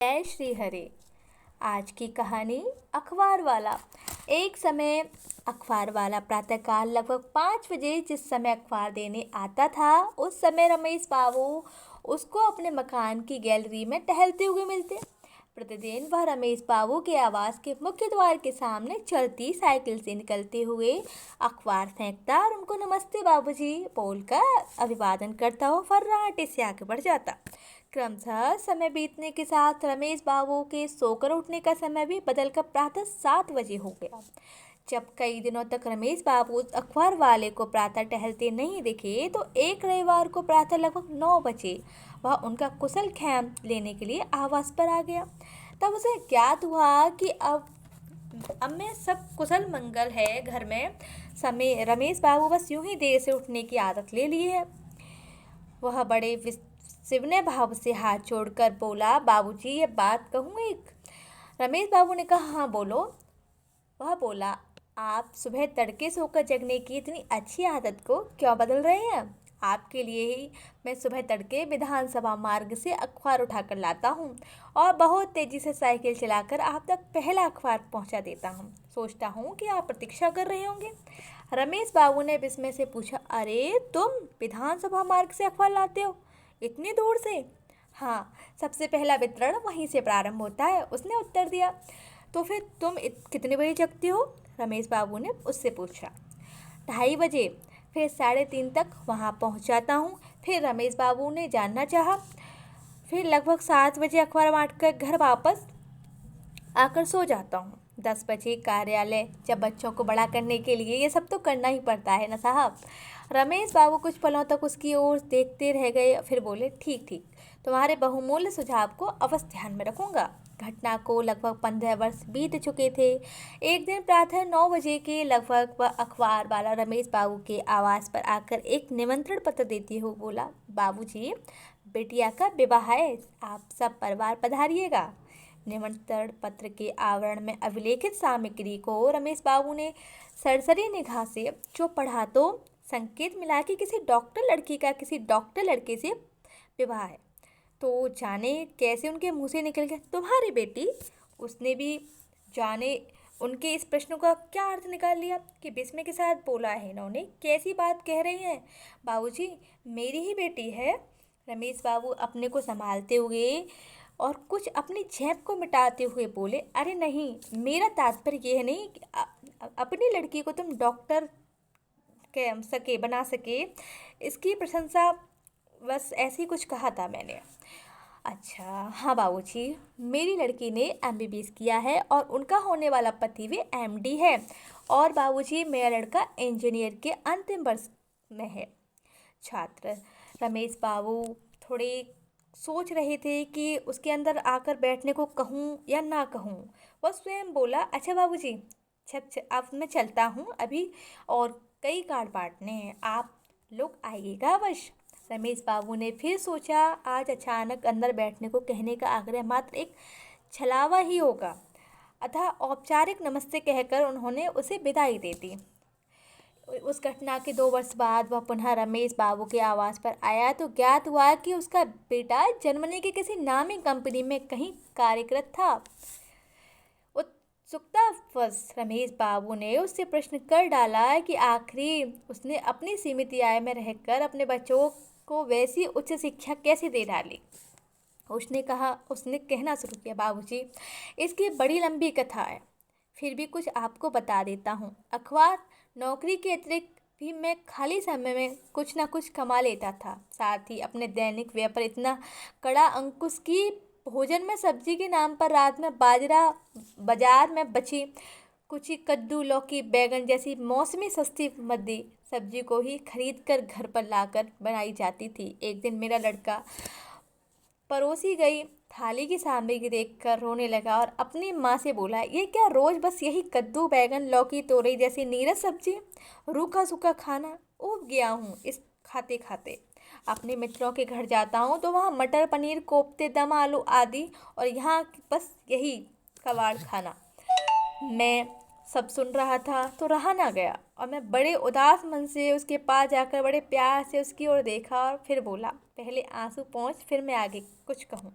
जय श्री हरे। आज की कहानी अखबार वाला। एक समय अखबार वाला प्रातःकाल लगभग 5 बजे जिस समय अखबार देने आता था, उस समय रमेश बाबू उसको अपने मकान की गैलरी में टहलते हुए मिलते। प्रतिदिन वह रमेश बाबू के आवास के मुख्य द्वार के सामने चलती साइकिल से निकलते हुए अखबार फेंकता और उनको नमस्ते बाबूजी बोलकर अभिवादन करता हुआ फर्राटे से आगे बढ़ जाता। क्रमशः समय बीतने के साथ रमेश बाबू के सोकर उठने का समय भी बदलकर प्रातः 7 बजे हो गया। जब कई दिनों तक रमेश बाबू अखबार वाले को प्रातः टहलते नहीं दिखे, तो एक रविवार को प्रातः लगभग 9 बजे वह उनका कुशल क्षेम लेने के लिए आवास पर आ गया। तब उसे ज्ञात हुआ कि अब में सब कुशल मंगल है घर में। समय रमेश बाबू बस यूं ही देर से उठने की आदत ले ली है। वह बड़े सिवने भाव से हाथ जोड़कर बोला, बाबूजी ये बात कहूँ एक। रमेश बाबू ने कहा, हाँ बोलो। वह बोला, आप सुबह तड़के सोकर जगने की इतनी अच्छी आदत को क्यों बदल रहे हैं? आपके लिए ही मैं सुबह तड़के विधानसभा मार्ग से अखबार उठाकर लाता हूँ और बहुत तेजी से साइकिल चलाकर आप तक पहला अखबार पहुँचा देता हूँ। सोचता हूँ कि आप प्रतीक्षा कर रहे होंगे। रमेश बाबू ने विस्मय से पूछा, अरे तुम विधानसभा मार्ग से अखबार लाते हो इतनी दूर से? हाँ, सबसे पहला वितरण वहीं से प्रारंभ होता है, उसने उत्तर दिया। तो फिर तुम कितने बजे जगते हो? रमेश बाबू ने उससे पूछा। 2:30 बजे, फिर 3:30 तक वहाँ पहुँच जाता हूँ। फिर रमेश बाबू ने जानना चाहा। फिर लगभग 7 बजे अखबार बाँट कर घर वापस आकर सो जाता हूँ। 10 बजे कार्यालय। जब बच्चों को बड़ा करने के लिए ये सब तो करना ही पड़ता है ना साहब। रमेश बाबू कुछ पलों तक उसकी ओर देखते रह गए, फिर बोले, ठीक ठीक, तुम्हारे बहुमूल्य सुझाव को अवश्य ध्यान में रखूंगा। घटना को लगभग 15 वर्ष बीत चुके थे। एक दिन प्रातः 9 बजे के लगभग वह अखबार वाला रमेश बाबू के आवास पर आकर एक निमंत्रण पत्र देते हुए बोला, बाबूजी बेटिया का विवाह है, आप सब परिवार पधारिएगा। निमंत्रण पत्र के आवरण में अभिलेखित सामग्री को रमेश बाबू ने सरसरी निगाह से जो पढ़ा, तो संकेत मिला कि किसी डॉक्टर लड़की का किसी डॉक्टर लड़के से विवाह है। तो जाने कैसे उनके मुंह से निकल गया, तुम्हारी बेटी। उसने भी जाने उनके इस प्रश्न का क्या अर्थ निकाल लिया कि विस्मय के साथ बोला है, इन्होंने कैसी बात कह रही हैं? बाबूजी मेरी ही बेटी है। रमेश बाबू अपने को संभालते हुए और कुछ अपनी झेप को मिटाते हुए बोले, अरे नहीं, मेरा तात्पर्य यह नहीं कि अपनी लड़की को तुम डॉक्टर बना सके, इसकी प्रशंसा, बस ऐसे ही कुछ कहा था मैंने। अच्छा हाँ बाबूजी, मेरी लड़की ने MBBS किया है और उनका होने वाला पति भी MD है। और बाबूजी मेरा लड़का इंजीनियर के अंतिम वर्ष में है। छात्र रमेश बाबू थोड़े सोच रहे थे कि उसके अंदर आकर बैठने को कहूँ या ना कहूँ। वह स्वयं बोला, अच्छा बाबूजी, अब मैं चलता हूँ, अभी और कई कार्ड बांटने हैं, आप लोग आइएगा अवश्य। रमेश बाबू ने फिर सोचा, आज अचानक अंदर बैठने को कहने का आग्रह मात्र एक छलावा ही होगा, अतः औपचारिक नमस्ते कहकर उन्होंने उसे विदाई दे दी। उस घटना के 2 वर्ष बाद वह पुनः रमेश बाबू के आवास पर आया तो ज्ञात हुआ कि उसका बेटा जर्मनी की किसी नामी कंपनी में कहीं कार्यरत था। उत्सुकतावश रमेश बाबू ने उससे प्रश्न कर डाला कि आखिर उसने अपनी सीमित आय में रहकर अपने बच्चों को वैसी उच्च शिक्षा कैसे दे डाली। उसने कहना शुरू किया, बाबूजी इसकी बड़ी लंबी कथा है, फिर भी कुछ आपको बता देता हूँ। अखबार नौकरी के अतिरिक्त भी मैं खाली समय में कुछ न कुछ कमा लेता था। साथ ही अपने दैनिक व्यय पर इतना कड़ा अंकुश की भोजन में सब्जी के नाम पर रात में बाजार में बची कुछ ही कद्दू, लौकी, बैगन जैसी मौसमी सस्ती मद्दी सब्जी को ही खरीद कर घर पर लाकर बनाई जाती थी। एक दिन मेरा लड़का परोसी गई थाली की सामग्री देखकर रोने लगा और अपनी माँ से बोला, ये क्या रोज बस यही कद्दू, बैगन, लौकी, तोरई जैसी नीरस सब्जी, रूखा सूखा खाना। ऊब गया हूँ इस खाते खाते। अपने मित्रों के घर जाता हूँ तो वहाँ मटर पनीर, कोफ्ते, दम आलू आदि, और यहाँ बस यही कबाड़ खाना। मैं सब सुन रहा था तो रहा ना गया और मैं बड़े उदास मन से उसके पास जाकर बड़े प्यार से उसकी ओर देखा और फिर बोला, पहले आंसू पोंछ, फिर मैं आगे कुछ कहूँ।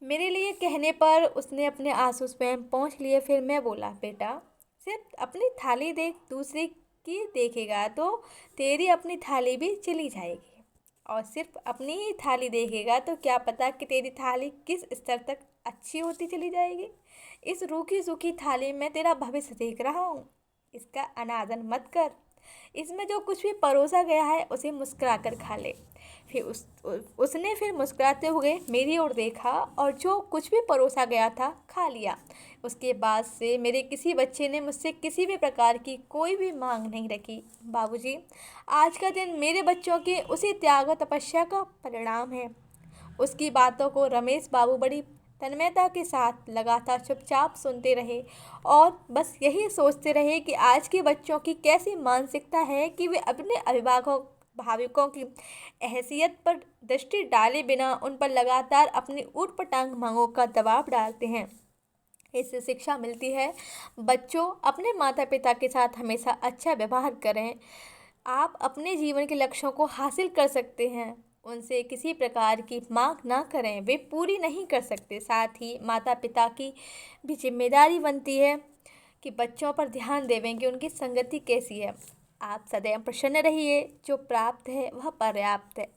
मेरे लिए कहने पर उसने अपने आंसू स्वयं पोंछ लिए। फिर मैं बोला, बेटा सिर्फ अपनी थाली देख, दूसरे की देखेगा तो तेरी अपनी थाली भी चली जाएगी। और सिर्फ अपनी ही थाली देखेगा तो क्या पता कि तेरी थाली किस स्तर तक अच्छी होती चली जाएगी। इस रूखी सूखी थाली में तेरा भविष्य देख रहा हूँ, इसका अनादर मत कर। इसमें जो कुछ भी परोसा गया है उसे मुस्कुरा कर खा ले। फिर उसने फिर मुस्कुराते हुए मेरी ओर देखा और जो कुछ भी परोसा गया था खा लिया। उसके बाद से मेरे किसी बच्चे ने मुझसे किसी भी प्रकार की कोई भी मांग नहीं रखी। बाबूजी, आज का दिन मेरे बच्चों के उसी त्याग और तपस्या का परिणाम है। उसकी बातों को रमेश बाबू बड़ी तन्मयता के साथ लगातार चुपचाप सुनते रहे और बस यही सोचते रहे कि आज के बच्चों की कैसी मानसिकता है कि वे अपने भाविकों की हैसियत पर दृष्टि डाले बिना उन पर लगातार अपनी ऊटपटांग मांगों का दबाव डालते हैं। इससे शिक्षा मिलती है, बच्चों अपने माता पिता के साथ हमेशा अच्छा व्यवहार करें। आप अपने जीवन के लक्ष्यों को हासिल कर सकते हैं, उनसे किसी प्रकार की मांग ना करें, वे पूरी नहीं कर सकते। साथ ही माता पिता की भी जिम्मेदारी बनती है कि बच्चों पर ध्यान देवें कि उनकी संगति कैसी है। आप सदैव प्रसन्न रहिए, जो प्राप्त है वह पर्याप्त है।